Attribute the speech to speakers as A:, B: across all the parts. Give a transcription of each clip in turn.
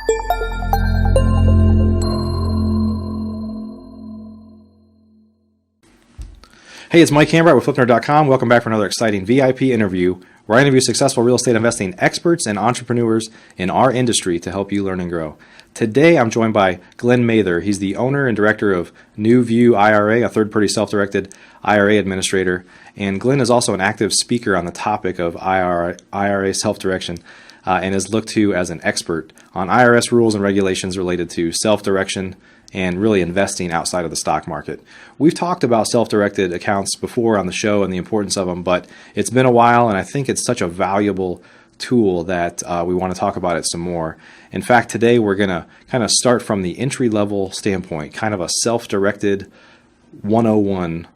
A: Hey, it's Mike Cambright with FlipNerd.com. Welcome back for another exciting VIP interview where I interview successful real estate investing experts and entrepreneurs in our industry to help you learn and grow. Today, I'm joined by Glen Mather. He's the owner and director of New View IRA, a third-party self-directed IRA administrator. And Glen is also an active speaker on the topic of IRA self-direction and is looked to as an expert on IRS rules and regulations related to self-direction and really investing outside of the stock market. We've talked about self-directed accounts before on the show and the importance of them, but it's been a while, and I think it's such a valuable tool that we want to talk about it some more. In fact, today we're going to kind of start from the entry-level standpoint, kind of a self-directed 101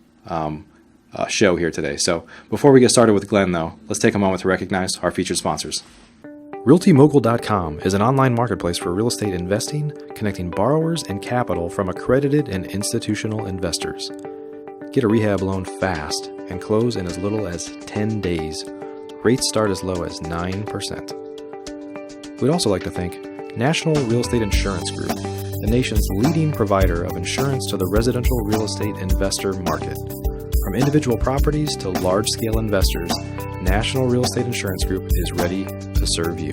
A: show here today. So before we get started with Glen, though, let's take a moment to recognize our featured sponsors. RealtyMogul.com is an online marketplace for real estate investing, connecting borrowers and capital from accredited and institutional investors. Get a rehab loan fast and close in as little as 10 days. Rates start as low as 9%. We'd also like to thank National Real Estate Insurance Group, the nation's leading provider of insurance to the residential real estate investor market. From individual properties to large-scale investors, National Real Estate Insurance Group is ready to serve you.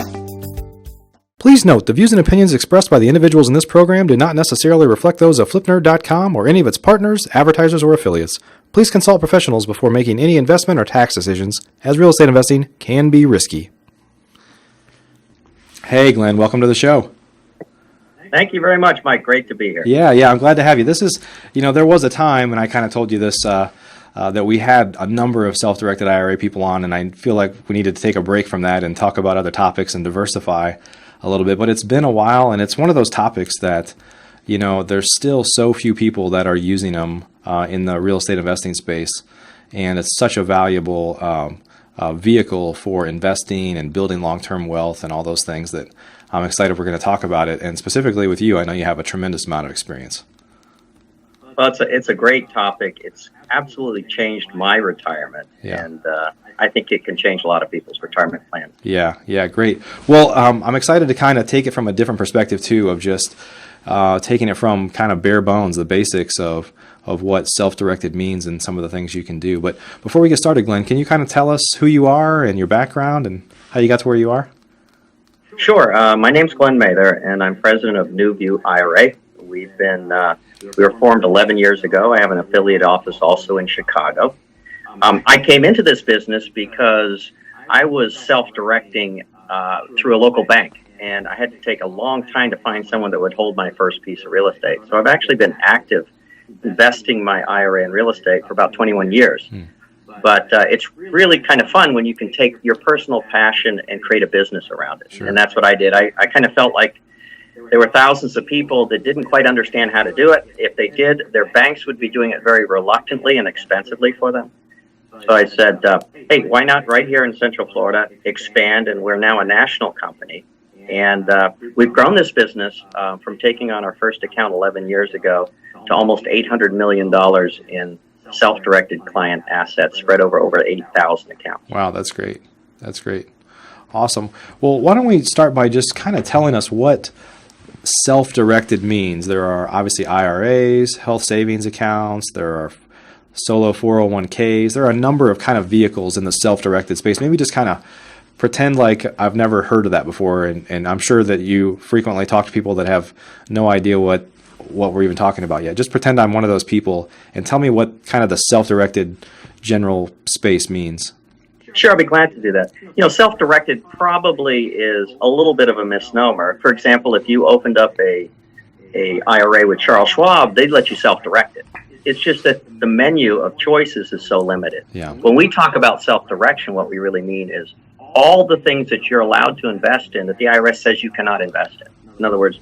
A: Please note, the views and opinions expressed by the individuals in this program do not necessarily reflect those of FlipNerd.com or any of its partners, advertisers, or affiliates. Please consult professionals before making any investment or tax decisions, as real estate investing can be risky. Hey, Glen, welcome to the show.
B: Thank you very much, Mike. Great to be here.
A: Yeah, I'm glad to have you. This is, there was a time, and I kind of told you this, that we had a number of self-directed IRA people on, and I feel like we needed to take a break from that and talk about other topics and diversify a little bit. But it's been a while, and it's one of those topics that, there's still so few people that are using them in the real estate investing space, and it's such a valuable vehicle for investing and building long-term wealth and all those things that I'm excited we're going to talk about it. And specifically with you, I know you have a tremendous amount of experience.
B: Well, it's a great topic. It's absolutely changed my retirement, and I think it can change a lot of people's retirement plans.
A: Yeah, great. Well, I'm excited to kind of take it from a different perspective, too, of just taking it from kind of bare bones, the basics of what self-directed means and some of the things you can do. But before we get started, Glen, can you kind of tell us who you are and your background and how you got to where you are?
B: Sure. My name's Glen Mather, and I'm president of New View IRA. We were formed 11 years ago. I have an affiliate office also in Chicago. I came into this business because I was self-directing through a local bank, and I had to take a long time to find someone that would hold my first piece of real estate. So I've actually been active investing my IRA in real estate for about 21 years. But it's really kind of fun when you can take your personal passion and create a business around it. Sure. And that's what I did. I kind of felt like there were thousands of people that didn't quite understand how to do it. If they did, their banks would be doing it very reluctantly and expensively for them. So I said, hey, why not right here in Central Florida expand? And we're now a national company. And we've grown this business from taking on our first account 11 years ago to almost $800 million in self-directed client assets spread over 80,000 accounts.
A: Wow, that's great. That's great. Awesome. Well, why don't we start by just kind of telling us what self-directed means. There are obviously IRAs, health savings accounts, there are solo 401Ks. There are a number of kind of vehicles in the self-directed space. Maybe just kind of pretend like I've never heard of that before, and I'm sure that you frequently talk to people that have no idea what we're even talking about yet. Just pretend I'm one of those people and tell me what kind of the self-directed general space means.
B: Sure, I'll be glad to do that. Self-directed probably is a little bit of a misnomer. For example, if you opened up a IRA with Charles Schwab, they'd let you self-direct it. It's just that the menu of choices is so limited.
A: Yeah.
B: When we talk about self-direction, what we really mean is all the things that you're allowed to invest in that the IRS says you cannot invest in. In other words,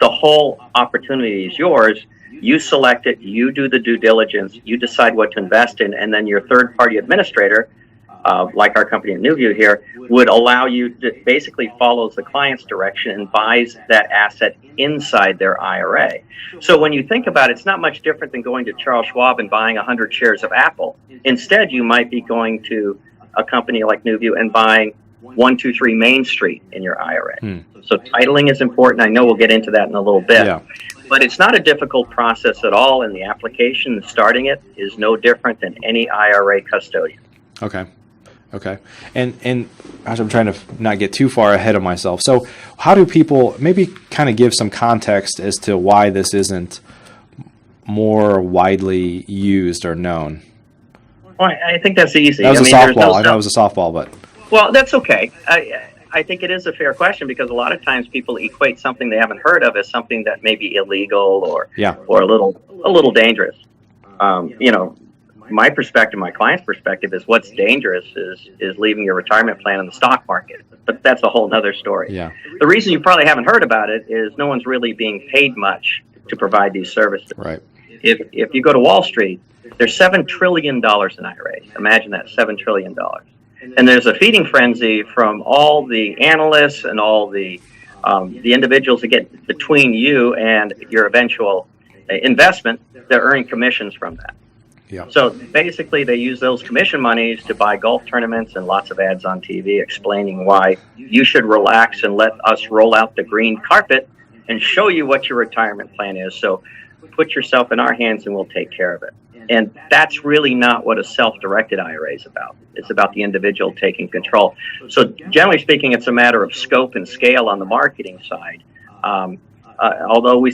B: the whole opportunity is yours. You select it, you do the due diligence, you decide what to invest in, and then your third-party administrator, like our company at New View here, would allow you to basically follows the client's direction and buys that asset inside their IRA. So when you think about it, it's not much different than going to Charles Schwab and buying 100 shares of Apple. Instead, you might be going to a company like New View and buying 123 Main Street in your IRA. So titling is important. I know we'll get into that in a little bit.
A: Yeah.
B: But it's not a difficult process at all, and the application, starting it, is no different than any IRA custodian.
A: Okay. And gosh, I'm trying to not get too far ahead of myself. So how do people maybe kind of give some context as to why this isn't more widely used or known?
B: Well, I think that's easy.
A: That was a softball. I know it was a softball, but...
B: Well, that's okay. I think it is a fair question, because a lot of times people equate something they haven't heard of as something that may be illegal or a little dangerous. My perspective, my client's perspective, is what's dangerous is leaving your retirement plan in the stock market. But that's a whole other story.
A: Yeah.
B: The reason you probably haven't heard about it is no one's really being paid much to provide these services.
A: Right.
B: If you go to Wall Street, there's $7 trillion in IRAs. Imagine that, $7 trillion. And there's a feeding frenzy from all the analysts and all the individuals that get between you and your eventual investment. They're earning commissions from that.
A: Yeah.
B: So basically, they use those commission monies to buy golf tournaments and lots of ads on TV explaining why you should relax and let us roll out the green carpet and show you what your retirement plan is. So put yourself in our hands and we'll take care of it. And that's really not what a self-directed IRA is about. It's about the individual taking control. So generally speaking, it's a matter of scope and scale on the marketing side. Although we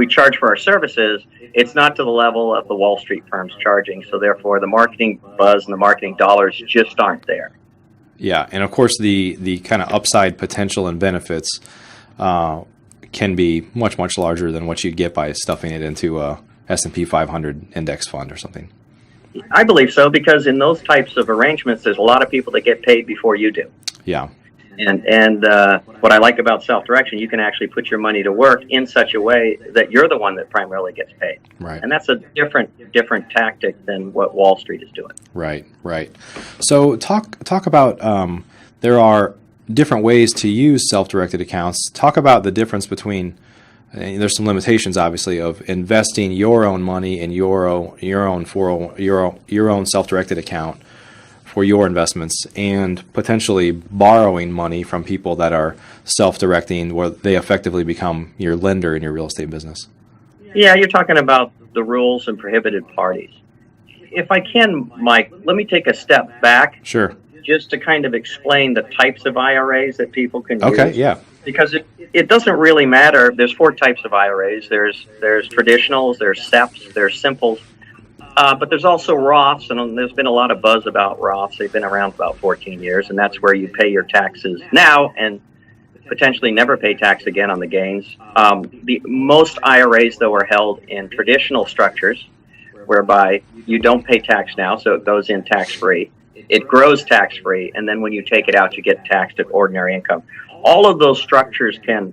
B: charge for our services, it's not to the level of the Wall Street firms charging. So therefore, the marketing buzz and the marketing dollars just aren't there.
A: Yeah, and of course, the kind of upside potential and benefits can be much, much larger than what you'd get by stuffing it into a S&P 500 index fund or something.
B: I believe so, because in those types of arrangements, there's a lot of people that get paid before you do.
A: Yeah.
B: And what I like about self-direction, you can actually put your money to work in such a way that you're the one that primarily gets paid.
A: Right.
B: And that's a different tactic than what Wall Street is doing.
A: Right. So talk about there are different ways to use self-directed accounts. Talk about the difference between, there's some limitations, obviously, of investing your own money in your own self-directed account for your investments, and potentially borrowing money from people that are self-directing, where they effectively become your lender in your real estate business.
B: Yeah, you're talking about the rules and prohibited parties. If I can, Mike, let me take a step back.
A: Sure.
B: Just to kind of explain the types of IRAs that people can use.
A: Okay, yeah.
B: Because it doesn't really matter. There's 4 types of IRAs. There's traditionals, there's SEPs, there's simples. But there's also Roths, and there's been a lot of buzz about Roths. They've been around for about 14 years, and that's where you pay your taxes now and potentially never pay tax again on the gains. Most IRAs, though, are held in traditional structures, whereby you don't pay tax now, so it goes in tax-free. It grows tax-free, and then when you take it out, you get taxed at ordinary income. All of those structures can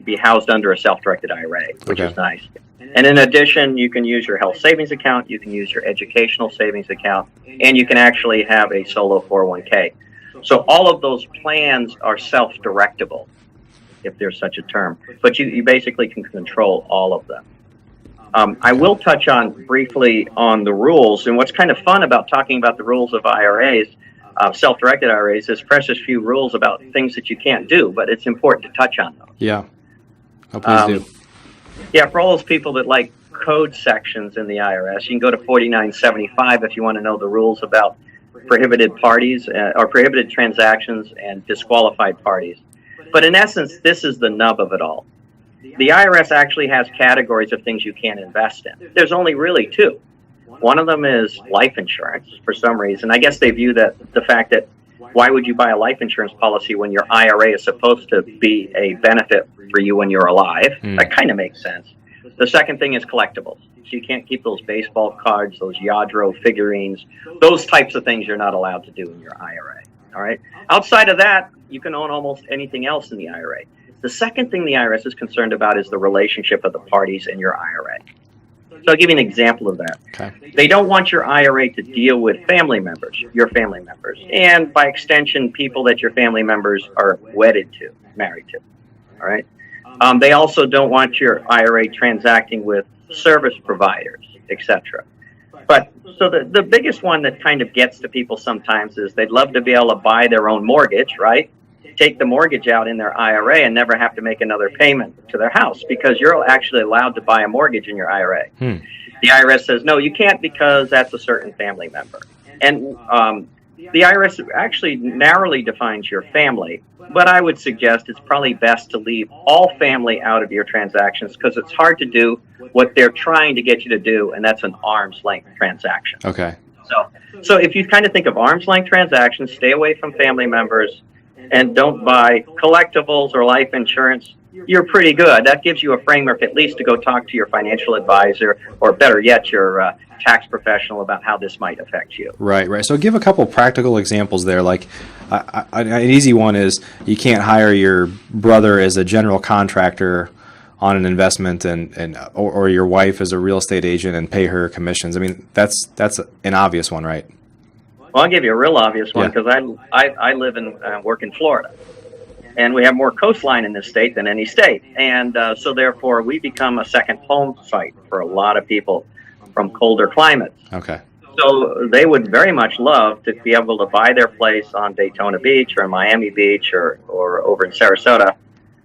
B: be housed under a self-directed IRA, which is nice. And in addition, you can use your health savings account, you can use your educational savings account, and you can actually have a solo 401K. So all of those plans are self-directable, if there's such a term. But you basically can control all of them. I will touch on briefly on the rules. And what's kind of fun about talking about the rules of IRAs, self-directed IRAs, is precious few rules about things that you can't do, but it's important to touch on those.
A: Yeah. Oh, please do.
B: Yeah, for all those people that like code sections in the IRS, you can go to 4975 if you want to know the rules about prohibited parties or prohibited transactions and disqualified parties. But in essence, this is the nub of it all. The IRS actually has categories of things you can't invest in. There's only really 2. One of them is life insurance for some reason. I guess they view that the fact that why would you buy a life insurance policy when your IRA is supposed to be a benefit for you when you're alive? That kind of makes sense. The second thing is collectibles. So you can't keep those baseball cards, those Yadro figurines, those types of things you're not allowed to do in your IRA. All right. Outside of that, you can own almost anything else in the IRA. The second thing the IRS is concerned about is the relationship of the parties in your IRA. So I'll give you an example of that.
A: Okay.
B: They don't want your IRA to deal with family members, your family members, and by extension, people that your family members are wedded to, married to. All right. They also don't want your IRA transacting with service providers, etc. But so the biggest one that kind of gets to people sometimes is they'd love to be able to buy their own mortgage, right? Take the mortgage out in their IRA and never have to make another payment to their house because you're actually allowed to buy a mortgage in your IRA. The IRS says, no, you can't because that's a certain family member. And the IRS actually narrowly defines your family, but I would suggest it's probably best to leave all family out of your transactions because it's hard to do what they're trying to get you to do, and that's an arm's length transaction.
A: Okay.
B: So if you kind of think of arm's length transactions, stay away from family members, and don't buy collectibles or life insurance, you're pretty good. That gives you a framework at least to go talk to your financial advisor, or better yet, your tax professional about how this might affect you.
A: Right. So give a couple practical examples there. Like an easy one is you can't hire your brother as a general contractor on an investment or your wife as a real estate agent and pay her commissions. I mean, that's an obvious one, right?
B: Well, I'll give you a real obvious one because I live and work in Florida. And we have more coastline in this state than any state. And so therefore, we become a second home site for a lot of people from colder climates.
A: Okay.
B: So they would very much love to be able to buy their place on Daytona Beach or Miami Beach or over in Sarasota,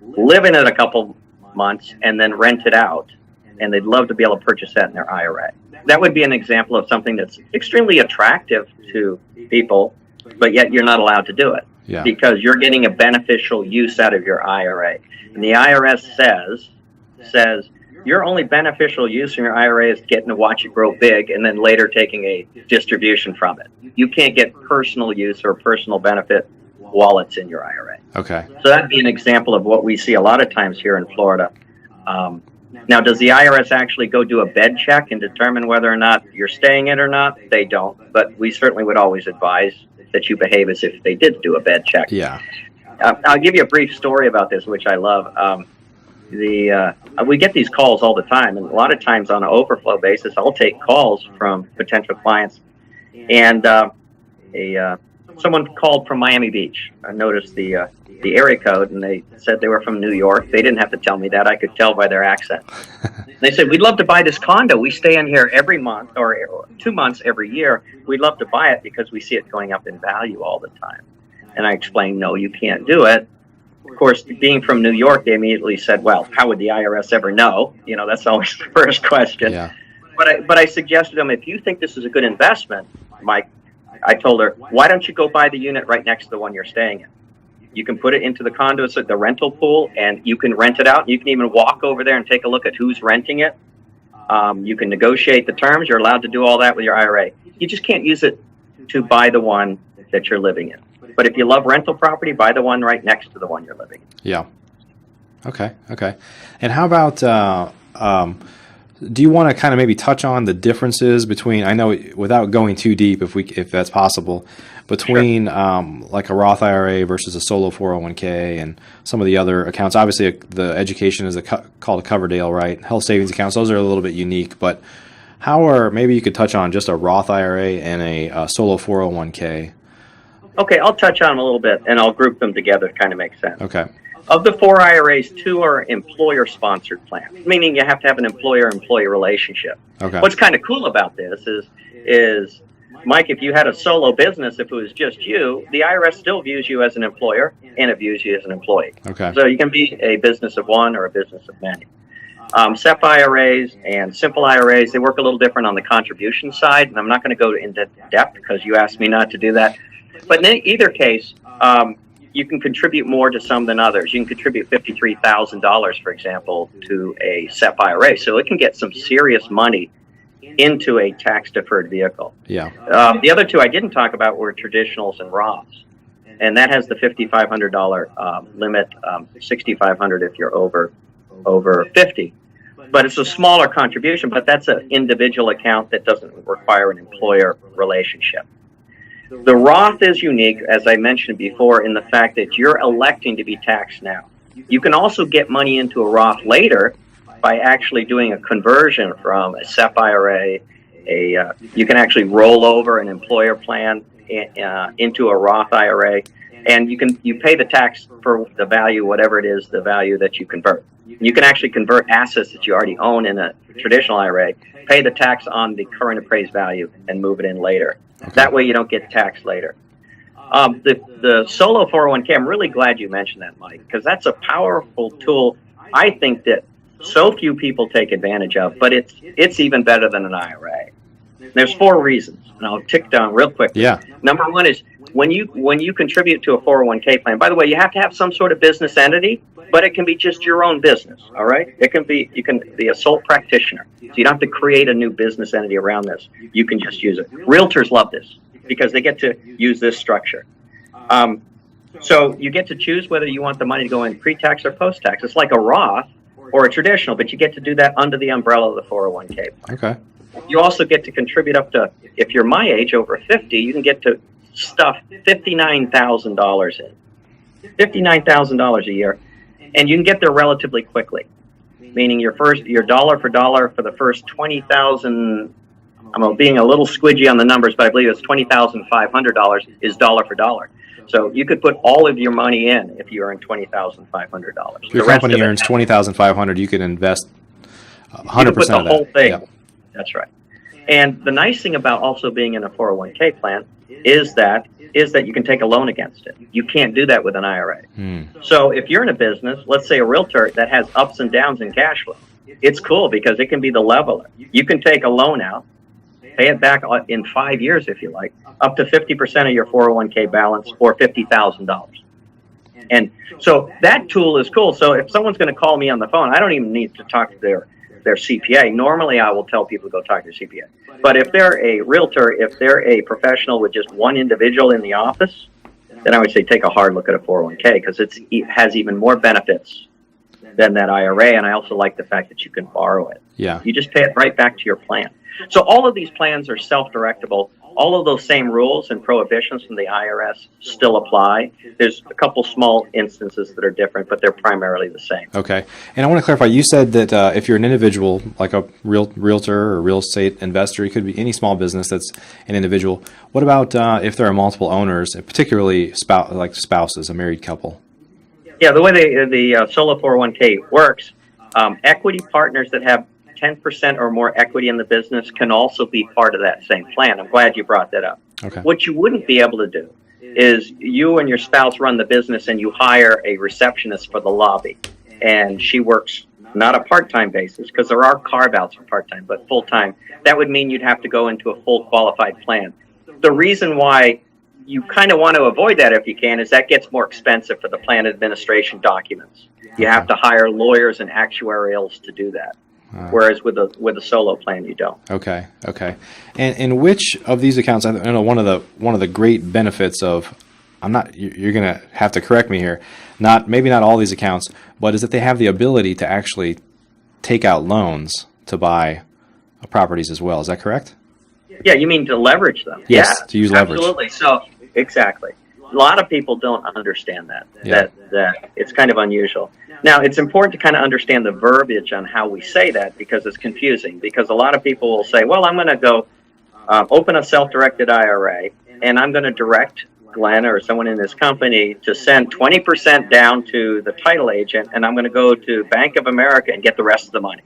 B: live in it a couple months, and then rent it out. And they'd love to be able to purchase that in their IRA. That would be an example of something that's extremely attractive to people, but yet you're not allowed to do it.
A: Yeah.
B: Because you're getting a beneficial use out of your IRA. And the IRS says your only beneficial use in your IRA is getting to watch it grow big and then later taking a distribution from it. You can't get personal use or personal benefit while it's in your IRA.
A: Okay.
B: So that'd be an example of what we see a lot of times here in Florida. Now, does the IRS actually go do a bed check and determine whether or not you're staying in or not? They don't, but we certainly would always advise that you behave as if they did do a bed check.
A: Yeah.
B: I'll give you a brief story about this, which I love. We get these calls all the time, and a lot of times on an overflow basis, I'll take calls from potential clients. And someone called from Miami Beach. I noticed the area code, and they said they were from New York. They didn't have to tell me that. I could tell by their accent. They said, we'd love to buy this condo. We stay in here every month or 2 months every year. We'd love to buy it because we see it going up in value all the time. And I explained, no, you can't do it. Of course, being from New York, they immediately said, well, how would the IRS ever know? You know, that's always the first question.
A: Yeah.
B: But I suggested to them, if you think this is a good investment, Mike, I told her, why don't you go buy the unit right next to the one you're staying in? You can put it into the condo, so the rental pool, and you can rent it out. You can even walk over there and take a look at who's renting it. You can negotiate the terms. You're allowed to do all that with your IRA. You just can't use it to buy the one that you're living in. But if you love rental property, buy the one right next to the one you're living in.
A: Yeah. Okay. And how about, do you want to kind of maybe touch on the differences between, I know without going too deep, if that's possible, between like a Roth IRA versus a solo 401K and some of the other accounts? Obviously, the education is called a Coverdale, right? Health savings accounts, those are a little bit unique, but maybe you could touch on just a Roth IRA and a solo 401K.
B: Okay, I'll touch on them a little bit, and I'll group them together to kind of make sense.
A: Okay.
B: Of the 4 IRAs, 2 are employer-sponsored plans, meaning you have to have an employer-employee relationship.
A: Okay.
B: What's kind of cool about this is, Mike, if you had a solo business, if it was just you, the IRS still views you as an employer, and it views you as an employee.
A: Okay.
B: So you can be a business of one or a business of many. SEP IRAs and simple IRAs, they work a little different on the contribution side, and I'm not going to go into depth because you asked me not to do that. But in either case, you can contribute more to some than others. You can contribute $53,000, for example, to a SEP IRA. So it can get some serious money into a tax-deferred vehicle.
A: Yeah.
B: The other 2 I didn't talk about were traditionals and Roths. And that has the $5,500 limit, $6,500 if you're over 50. But it's a smaller contribution, but that's an individual account that doesn't require an employer relationship. The Roth is unique, as I mentioned before, in the fact that you're electing to be taxed now. You can also get money into a Roth later by actually doing a conversion from a SEP IRA. You can actually roll over an employer plan into a Roth IRA, and you pay the tax for the value, whatever it is, the value that you convert. You can actually convert assets that you already own in a traditional IRA, pay the tax on the current appraised value, and move it in later.
A: Okay.
B: That way you don't get taxed later. The solo 401k, I'm really glad you mentioned that, Mike, because that's a powerful tool I think that so few people take advantage of, but it's even better than an IRA. There's 4 reasons, and I'll tick down real quick.
A: Yeah.
B: Number 1 is when you contribute to a 401k plan. By the way, you have to have some sort of business entity, but it can be just your own business. All right, you can be a sole practitioner, so you don't have to create a new business entity around this. You can just use it. Realtors love this because they get to use this structure. So you get to choose whether you want the money to go in pre-tax or post-tax. It's like a Roth or a traditional, but you get to do that under the umbrella of the 401k plan.
A: Okay.
B: You also get to contribute up to, if you're my age, over 50, you can get to stuff $59,000 in. $59,000 a year, and you can get there relatively quickly. Meaning your dollar for dollar for the first 20,000. I'm being a little squidgy on the numbers, but I believe it's $20,500 is dollar for dollar. So you could put all of your money in if you earn $20,500.
A: If your company earns $20,500, you can invest 100% of that.
B: The whole thing.
A: Yeah.
B: That's right. And the nice thing about also being in a 401k plan is that you can take a loan against it. You can't do that with an IRA. So if you're in a business, let's say a realtor that has ups and downs in cash flow, it's cool because it can be the leveler. You can take a loan out, pay it back in 5 years if you like, up to 50% of your 401k balance or $50,000. And so that tool is cool. So if someone's going to call me on the phone, I don't even need to talk to their CPA. Normally, I will tell people to go talk to their CPA. But if they're a realtor, if they're a professional with just one individual in the office, then I would say take a hard look at a 401k because it has even more benefits than that IRA. And I also like the fact that you can borrow it.
A: Yeah.
B: You just pay it right back to your plan. So all of these plans are self-directable. All of those same rules and prohibitions from the IRS still apply. There's a couple small instances that are different, but they're primarily the same.
A: Okay. And I want to clarify, you said that if you're an individual, like a realtor or real estate investor, it could be any small business that's an individual. What about if there are multiple owners, particularly spouses, a married couple?
B: Yeah, the way the solo 401k works, equity partners that have 10% or more equity in the business can also be part of that same plan. I'm glad you brought that up.
A: Okay.
B: What you wouldn't be able to do is you and your spouse run the business and you hire a receptionist for the lobby. And she works not a part-time basis, because there are carve-outs for part-time, but full-time. That would mean you'd have to go into a full qualified plan. The reason why you kind of want to avoid that if you can is that gets more expensive for the plan administration documents. You have to hire lawyers and actuarials to do that. Whereas with a solo plan, you don't.
A: Okay. And which of these accounts? I know one of the great benefits of, you're going to have to correct me here. Maybe not all these accounts, but is that they have the ability to actually take out loans to buy properties as well. Is that correct?
B: Yeah, you mean to leverage them?
A: Yes,
B: yeah,
A: to use leverage.
B: Absolutely. So exactly. A lot of people don't understand that.
A: Yeah.
B: That it's kind of unusual. Now, it's important to kind of understand the verbiage on how we say that because it's confusing. Because a lot of people will say, well, I'm going to go open a self-directed IRA, and I'm going to direct Glenn or someone in his company to send 20% down to the title agent, and I'm going to go to Bank of America and get the rest of the money.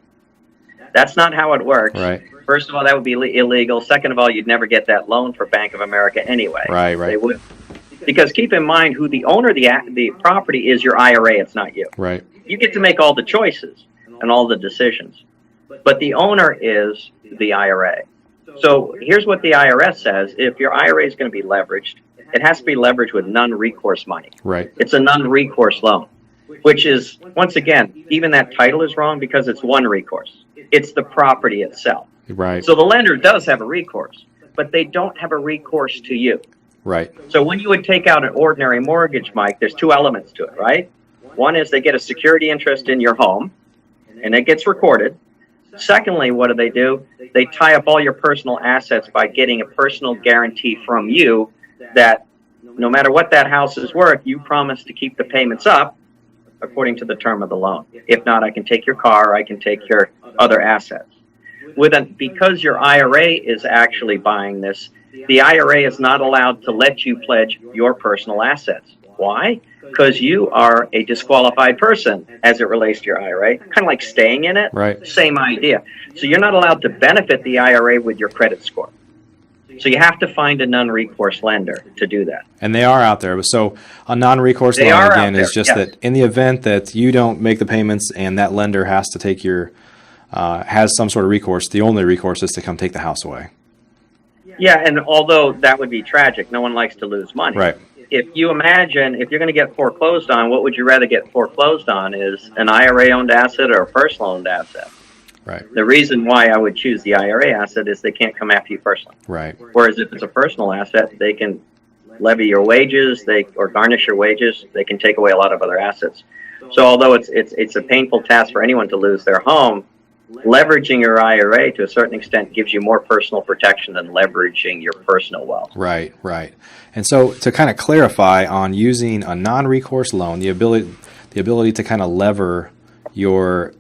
B: That's not how it works.
A: Right.
B: First of all, that would be illegal. Second of all, you'd never get that loan for Bank of America anyway.
A: Right.
B: They would. Because keep in mind who the owner of the property is your IRA, it's not you.
A: Right.
B: You get to make all the choices and all the decisions. But the owner is the IRA. So here's what the IRS says. If your IRA is going to be leveraged, it has to be leveraged with non-recourse money.
A: Right.
B: It's a non-recourse loan, which is, once again, even that title is wrong because it's one recourse. It's the property itself.
A: Right.
B: So the lender does have a recourse, but they don't have a recourse to you.
A: Right.
B: So when you would take out an ordinary mortgage, Mike, there's 2 elements to it, right? One is they get a security interest in your home, and it gets recorded. Secondly, what do? They tie up all your personal assets by getting a personal guarantee from you that no matter what that house is worth, you promise to keep the payments up according to the term of the loan. If not, I can take your car, I can take your other assets. Because your IRA is actually buying this, the IRA is not allowed to let you pledge your personal assets. Why? because you are a disqualified person as it relates to your IRA, kind of like staying in it.
A: Right.
B: Same idea. So you're not allowed to benefit the IRA with your credit score. So you have to find a non-recourse lender to do that.
A: And they are out there. So a non-recourse
B: They
A: loan,
B: are
A: again,
B: out there,
A: is just
B: yes.
A: that in the event that you don't make the payments and that lender has to take your, has some sort of recourse, the only recourse is to come take the house away.
B: Yeah, and although that would be tragic, no one likes to lose money.
A: Right.
B: If you imagine, if you're going to get foreclosed on, what would you rather get foreclosed on? Is an IRA-owned asset or a personal-owned asset?
A: Right.
B: The reason why I would choose the IRA asset is they can't come after you personally.
A: Right.
B: Whereas if it's a personal asset, they can levy your wages, or garnish your wages. They can take away a lot of other assets. So although it's a painful task for anyone to lose their home, leveraging your IRA to a certain extent gives you more personal protection than leveraging your personal wealth.
A: Right, right. And so to kind of clarify on using a non-recourse loan, the ability to kind of lever your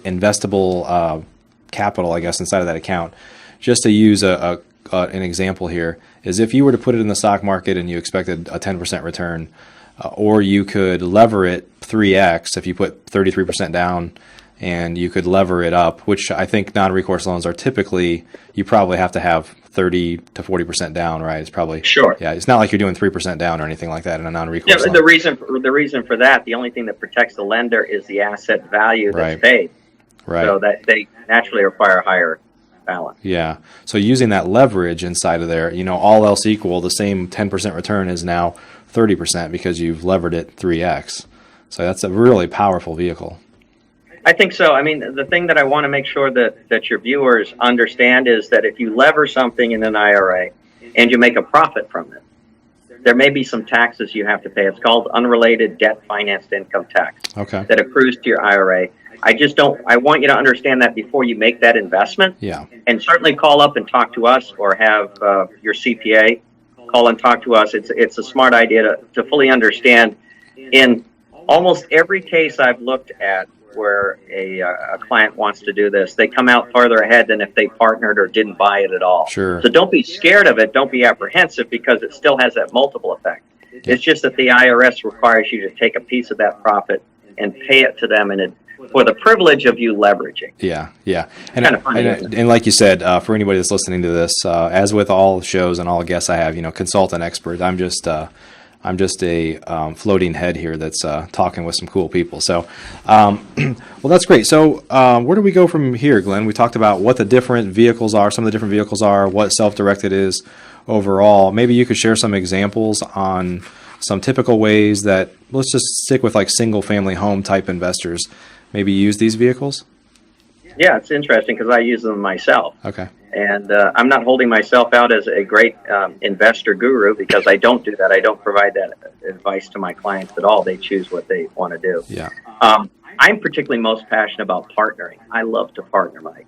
A: investable capital, I guess, inside of that account, just to use an example here, is if you were to put it in the stock market and you expected a 10% return, or you could lever it 3x if you put 33% down, and you could lever it up, which I think non-recourse loans are typically, you probably have to have 30 to 40% down, right? It's probably,
B: sure.
A: Yeah, it's not like you're doing 3% down or anything like that in a non-recourse loan.
B: The reason for that, the only thing that protects the lender is the asset value that's paid.
A: Right.
B: So that they naturally require a higher balance.
A: Yeah. So using that leverage inside of there, all else equal, the same 10% return is now 30% because you've levered it 3x. So that's a really powerful vehicle.
B: I think so. I mean, the thing that I want to make sure that your viewers understand is that if you lever something in an IRA and you make a profit from it, there may be some taxes you have to pay. It's called unrelated debt financed income tax.
A: Okay.
B: That accrues to your IRA. I want you to understand that before you make that investment.
A: Yeah.
B: And certainly call up and talk to us, or have your CPA call and talk to us. It's a smart idea to fully understand. In almost every case I've looked at where a client wants to do this, they come out farther ahead than if they partnered or didn't buy it at all.
A: Sure.
B: So don't be scared of it. Don't be apprehensive, because it still has that multiple effect. Yeah. It's just that the IRS requires you to take a piece of that profit and pay it to them for the privilege of you leveraging.
A: Yeah, yeah. And,
B: kind of funny,
A: and like you said, for anybody that's listening to this, as with all shows and all guests I have, consultant expert, I'm just a floating head here that's talking with some cool people. So, well, that's great. So where do we go from here, Glenn? We talked about what the different vehicles are, some of the different vehicles are, what self-directed is overall. Maybe you could share some examples on some typical ways that, let's just stick with like single-family home type investors, maybe use these vehicles?
B: Yeah, it's interesting because I use them myself.
A: Okay.
B: And I'm not holding myself out as a great investor guru, because I don't do that. I don't provide that advice to my clients at all. They choose what they want to do.
A: Yeah.
B: I'm particularly most passionate about partnering. I love to partner, Mike.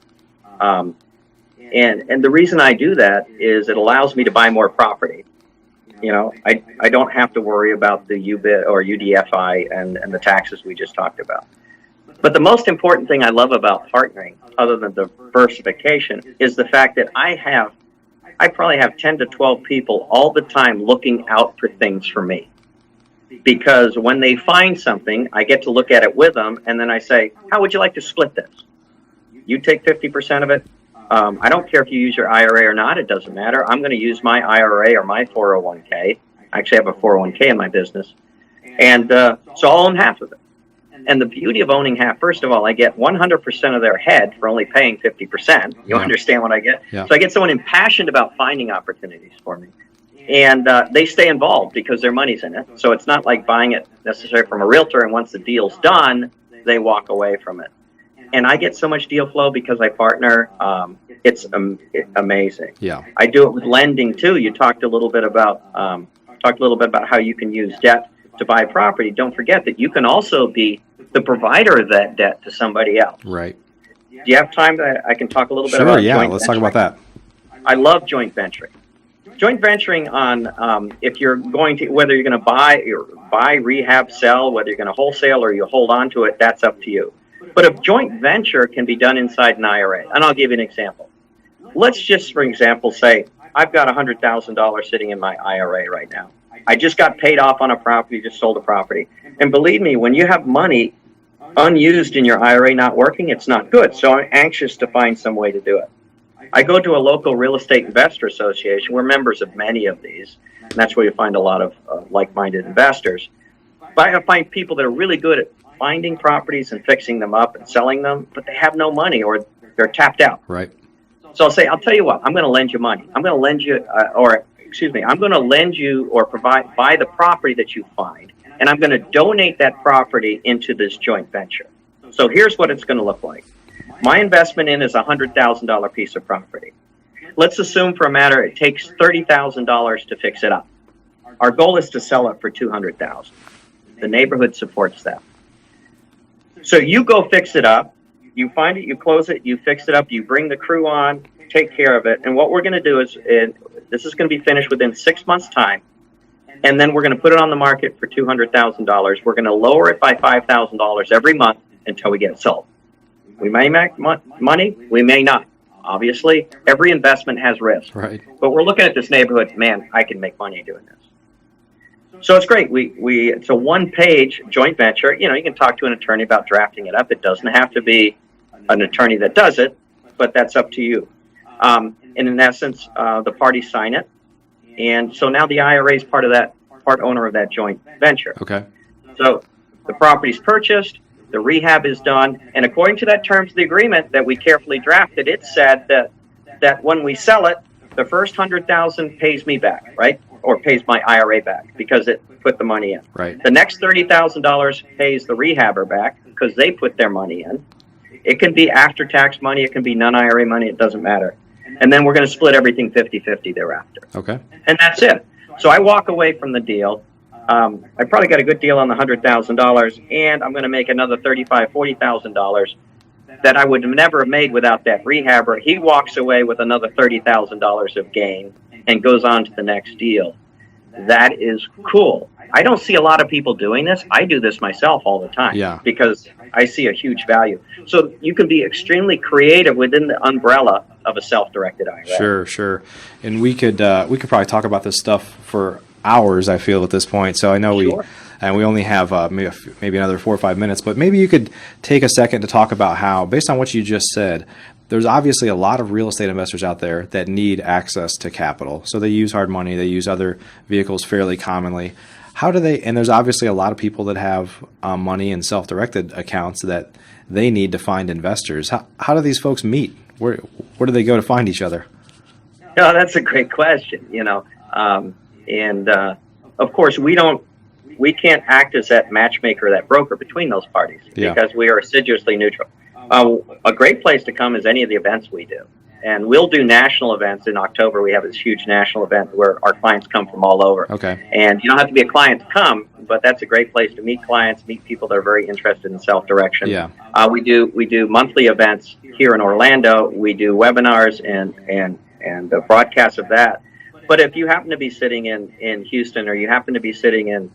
B: And the reason I do that is it allows me to buy more property. I don't have to worry about the UBIT or UDFI and the taxes we just talked about. But the most important thing I love about partnering, other than diversification, is the fact that I probably have 10 to 12 people all the time looking out for things for me. Because when they find something, I get to look at it with them, and then I say, how would you like to split this? You take 50% of it. I don't care if you use your IRA or not. It doesn't matter. I'm going to use my IRA or my 401K. I actually have a 401K in my business. And so I'll own half of it. And the beauty of owning half, first of all, I get 100% of their head for only paying 50%. You understand what I get? Yeah. So I get someone impassioned about finding opportunities for me. And they stay involved because their money's in it. So it's not like buying it necessarily from a realtor, and once the deal's done, they walk away from it. And I get so much deal flow because I partner. It's amazing.
A: Yeah.
B: I do it with lending too. You talked a little bit about how you can use debt to buy property. Don't forget that you can also be the provider of that debt to somebody else.
A: Right.
B: Do you have time that I can talk a little bit about joint
A: let's
B: venturing?
A: talk about that.
B: I love joint venturing. Joint venturing on if you're going to, whether you're going to buy, rehab, sell, whether you're going to wholesale or you hold on to it, that's up to you. But a joint venture can be done inside an IRA. And I'll give you an example. Let's just, for example, say I've got $100,000 sitting in my IRA right now. I just got paid off on a property, just sold a property. And believe me, when you have money unused in your IRA not working, it's not good. So I'm anxious to find some way to do it. I go to a local real estate investor association. We're members of many of these, and that's where you find a lot of like-minded investors. But I find people that are really good at finding properties and fixing them up and selling them, but they have no money or they're tapped out.
A: Right.
B: So I'll say, I'll tell you what, I'm going to lend you money. I'm going to lend you, I'm going to lend you or buy the property that you find, and I'm going to donate that property into this joint venture. So here's what it's going to look like. My investment in is a $100,000 piece of property. Let's assume for a matter it takes $30,000 to fix it up. Our goal is to sell it for $200,000. The neighborhood supports that. So you go fix it up. You find it, you close it, you fix it up, you bring the crew on, take care of it. And what we're going to do is, this is going to be finished within 6 months' time. And then we're going to put it on the market for $200,000. We're going to lower it by $5,000 every month until we get it sold. We may make money, we may not. Obviously, every investment has risk.
A: Right.
B: But we're looking at this neighborhood, man, I can make money doing this. So it's great. It's a one-page joint venture. You know, you can talk to an attorney about drafting it up. It doesn't have to be an attorney that does it, but that's up to you. And in essence, the parties sign it. And so now the IRA is part owner of that joint venture.
A: Okay.
B: So the property's purchased, the rehab is done, and according to that terms of the agreement that we carefully drafted, it said that when we sell it, the first $100,000 pays me back, right? Or pays my IRA back because it put the money in.
A: Right.
B: The next $30,000 pays the rehabber back because they put their money in. It can be after-tax money. It can be non-IRA money. It doesn't matter. And then we're going to split everything 50-50 thereafter.
A: Okay.
B: And that's it. So I walk away from the deal. I probably got a good deal on the $100,000, and I'm going to make another $35,000, $40,000 that I would never have made without that rehabber. He walks away with another $30,000 of gain and goes on to the next deal. That is cool. I don't see a lot of people doing this. I do this myself all the time because I see a huge value. So you can be extremely creative within the umbrella of a self-directed IRA.
A: Sure. And we could probably talk about this stuff for hours, I feel, at this point. So I know we only have maybe another 4 or 5 minutes, but maybe you could take a second to talk about how, based on what you just said, there's obviously a lot of real estate investors out there that need access to capital. So they use hard money, they use other vehicles fairly commonly. How do they, and there's obviously a lot of people that have money in self-directed accounts that they need to find investors. How do these folks meet? Where do they go to find each other?
B: No, that's a great question, and of course we can't act as that matchmaker, that broker between those parties because we are assiduously neutral. A great place to come is any of the events we do. And we'll do national events in October. We have this huge national event where our clients come from all over.
A: Okay.
B: And you don't have to be a client to come, but that's a great place to meet clients, meet people that are very interested in self-direction.
A: Yeah.
B: We do monthly events here in Orlando. We do webinars and broadcasts of that. But if you happen to be sitting in Houston or you happen to be sitting in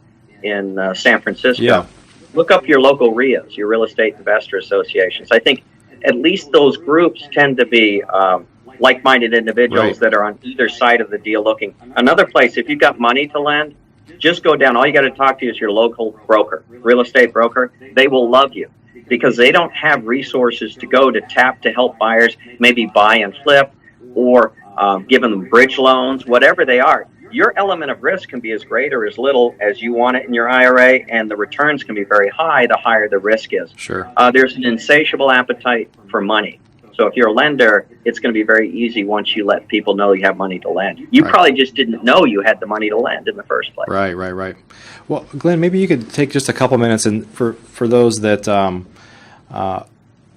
B: San Francisco, look up your local RIAs, your real estate investor associations. I think at least those groups tend to be like-minded individuals that are on either side of the deal looking. Another place, if you've got money to lend, just go down. All you got to talk to is your local broker, real estate broker. They will love you because they don't have resources to go to tap to help buyers maybe buy and flip or give them bridge loans, whatever they are. Your element of risk can be as great or as little as you want it in your IRA, and the returns can be very high the higher the risk is.
A: Sure.
B: There's an insatiable appetite for money. So if you're a lender, it's going to be very easy once you let people know you have money to lend. You probably just didn't know you had the money to lend in the first place.
A: Right. Well, Glenn, maybe you could take just a couple minutes, and for those that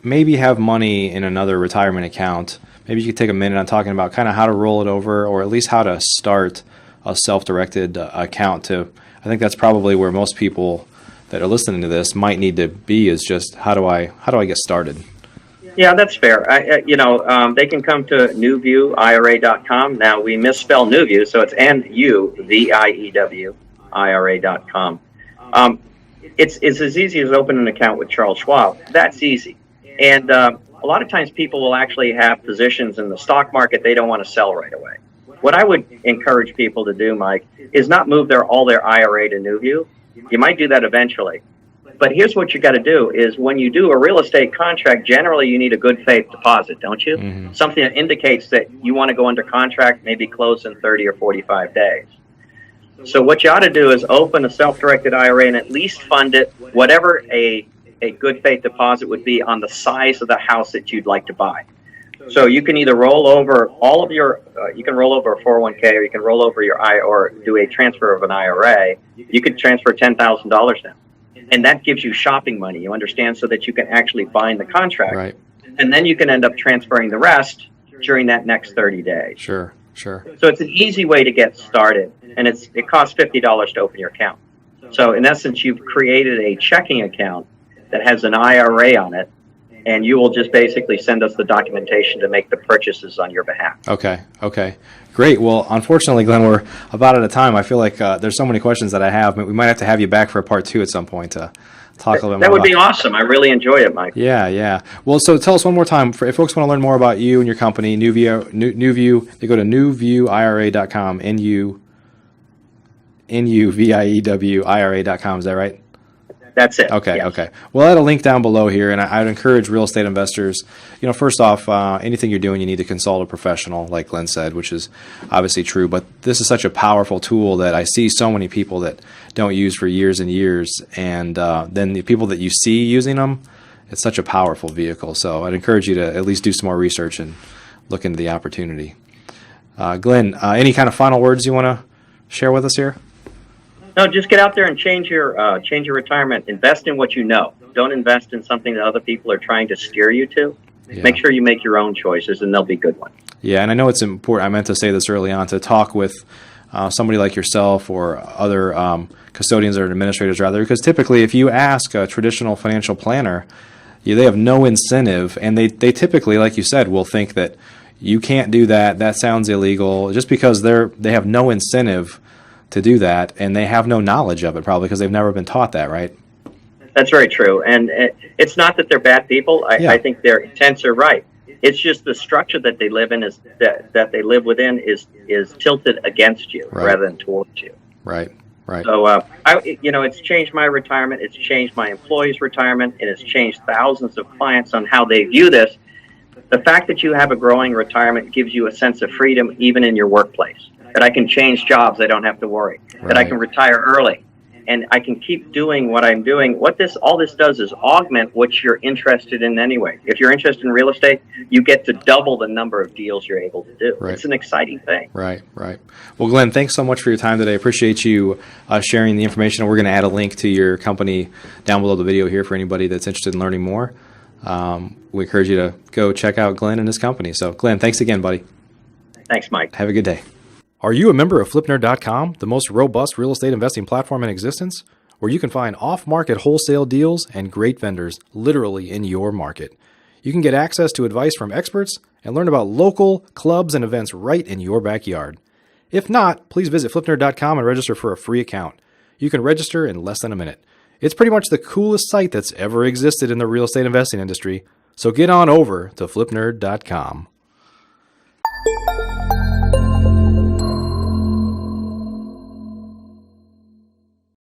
A: maybe have money in another retirement account, maybe you could take a minute on talking about kind of how to roll it over, or at least how to start a self-directed account. I think that's probably where most people that are listening to this might need to be, is just how do I get started?
B: Yeah, that's fair. They can come to newviewira.com. Now we misspell Newview, so it's NUVIEW IRA.com. It's as easy as opening an account with Charles Schwab. That's easy. And a lot of times people will actually have positions in the stock market they don't want to sell right away. what I would encourage people to do, Mike, is not move all their IRA to NewView. You might do that eventually. But here's what you got to do is when you do a real estate contract, generally you need a good faith deposit, don't you? Mm-hmm. Something that indicates that you want to go under contract, maybe close in 30 or 45 days. So what you ought to do is open a self-directed IRA and at least fund it, whatever a good faith deposit would be on the size of the house that you'd like to buy. So you can either roll over all of your, you can roll over a 401K, or you can roll over your IRA, or do a transfer of an IRA. You could transfer $10,000 now. And that gives you shopping money, you understand, so that you can actually bind the contract.
A: Right.
B: And then you can end up transferring the rest during that next 30 days.
A: Sure.
B: So it's an easy way to get started, and it costs $50 to open your account. So in essence, you've created a checking account that has an IRA on it, and you will just basically send us the documentation to make the purchases on your behalf.
A: Okay. Great. Well, unfortunately, Glenn, we're about out of time. I feel like there's so many questions that I have. We might have to have you back for a part 2 at some point to talk a little bit more.
B: That would be awesome. I really enjoy it, Mike.
A: Yeah. Well, so tell us one more time, if folks want to learn more about you and your company, NewView, they go to newviewira.com, NUVIEWIRA.com. Is that right?
B: That's it.
A: Okay.
B: Yes.
A: Okay. Well, I had a link down below here, and I'd encourage real estate investors, first off, anything you're doing, you need to consult a professional, like Glenn said, which is obviously true. But this is such a powerful tool that I see so many people that don't use for years and years. And then the people that you see using them, it's such a powerful vehicle. So I'd encourage you to at least do some more research and look into the opportunity. Glenn, any kind of final words you want to share with us here?
B: No, just get out there and change your retirement. Invest in what you know. Don't invest in something that other people are trying to steer you to. Yeah. Make sure you make your own choices, and they'll be good ones.
A: Yeah, and I know it's important. I meant to say this early on, to talk with somebody like yourself or other custodians or administrators, rather, because typically if you ask a traditional financial planner, they have no incentive, and they typically, like you said, will think that you can't do that. That sounds illegal, just because they have no incentive to do that, and they have no knowledge of it, probably because they've never been taught that, right?
B: That's very true. And it's not that they're bad people. I think their intents are right. It's just the structure that they live in that they live within is tilted against you rather than towards you.
A: Right.
B: So it's changed my retirement. It's changed my employees' retirement. It has changed thousands of clients on how they view this. The fact that you have a growing retirement gives you a sense of freedom even in your workplace. That I can change jobs, I don't have to worry. Right. That I can retire early, and I can keep doing what I'm doing. All this does is augment what you're interested in anyway. If you're interested in real estate, you get to double the number of deals you're able to do. Right. It's an exciting thing.
A: Right. Well, Glenn, thanks so much for your time today. I appreciate you sharing the information. We're going to add a link to your company down below the video here for anybody that's interested in learning more. We encourage you to go check out Glenn and his company. So, Glenn, thanks again, buddy.
B: Thanks, Mike.
A: Have a good day. Are you a member of FlipNerd.com, the most robust real estate investing platform in existence, where you can find off-market wholesale deals and great vendors literally in your market? You can get access to advice from experts and learn about local clubs and events right in your backyard. If not, please visit FlipNerd.com and register for a free account. You can register in less than a minute. It's pretty much the coolest site that's ever existed in the real estate investing industry, so get on over to FlipNerd.com.